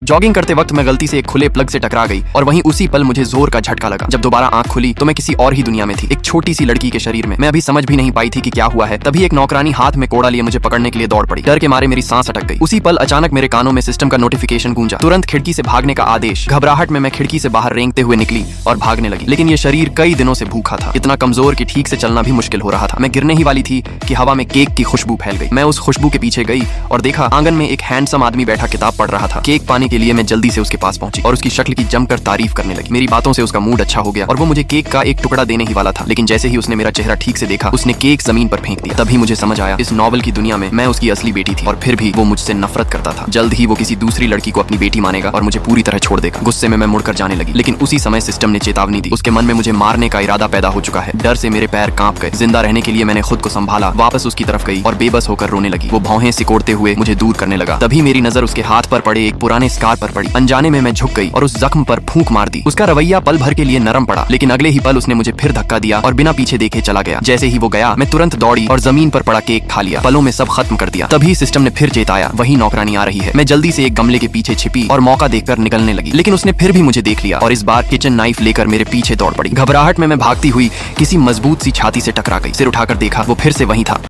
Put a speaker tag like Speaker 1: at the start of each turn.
Speaker 1: Jogging करते वक्त मैं गलती से एक खुले प्लग से टकरा गई और वहीं उसी पल मुझे जोर का झटका लगा। जब दोबारा आंख खुली तो मैं किसी और ही दुनिया में थी, एक छोटी सी लड़की के शरीर में। मैं अभी समझ भी नहीं पाई थी कि क्या हुआ है। तभी एक नौकरानी हाथ में कोड़ा लिए मुझे पकड़ने के लिए दौड़ पड़ी। डर के मारे मेरी सांस अटक गई। उसी पल अचानक मेरे कानों में सिस्टम का नोटिफिकेशन गूंजा, तुरंत खिड़की से भागने का आदेश। घबराहट में मैं खिड़की से बाहर रेंगते हुए निकली और भागने लगी, लेकिन ये शरीर कई दिनों से भूखा था, इतना कमजोर कि ठीक से चलना भी मुश्किल हो रहा था। मैं गिरने ही वाली थी कि हवा में केक की खुशबू फैल गई। मैं उस खुशबू के पीछे गई और देखा आंगन में एक हैंडसम आदमी बैठा किताब पढ़ रहा था। केक पाने के लिए मैं जल्दी से उसके पास पहुंची और उसकी शक्ल की जमकर तारीफ करने लगी। मेरी बातों से उसका मूड अच्छा हो गया और वो मुझे केक का एक टुकड़ा देने ही वाला था, लेकिन जैसे ही उसने मेरा चेहरा ठीक से देखा उसने केक जमीन पर फेंक दिया। तभी मुझे समझ आया, इस नॉवल की दुनिया में मैं उसकी असली बेटी थी और फिर भी वो मुझसे नफरत करता था। जल्द ही वो किसी दूसरी लड़की को अपनी बेटी मानेगा और मुझे पूरी तरह छोड़ देगा। गुस्से में मैं मुड़कर जाने लगी, लेकिन उसी समय सिस्टम ने चेतावनी दी। उसके मन में मुझे मारने का इरादा पैदा हो चुका है। डर से मेरे पैर कांप गए। जिंदा रहने के लिए मैंने खुद को संभाला, वापस उसकी तरफ गई और बेबस होकर रोने लगी। वो भौहें सिकोड़ते हुए मुझे दूर करने लगा। तभी मेरी नजर उसके हाथ पर पड़े एक पुराने स्कार पर पड़ी। अनजाने में मैं झुक गई और उस जख्म पर फूंक मार दी। उसका रवैया पल भर के लिए नरम पड़ा, लेकिन अगले ही पल उसने मुझे फिर धक्का दिया और बिना पीछे देखे चला गया। जैसे ही वो गया मैं तुरंत दौड़ी और जमीन पर पड़ा केक खा लिया। पलों में सब खत्म कर दिया। तभी सिस्टम ने फिर चेताया, वही नौकरानी आ रही है। मैं जल्दी से एक गमले के पीछे छिपी और मौका देखकर निकलने लगी, लेकिन उसने फिर भी मुझे देख लिया और इस बार किचन नाइफ लेकर मेरे पीछे दौड़ पड़ी। घबराहट में मैं भागती हुई किसी मजबूत सी छाती से टकरा गई। सिर उठाकर देखा, वो फिर से वहीं था।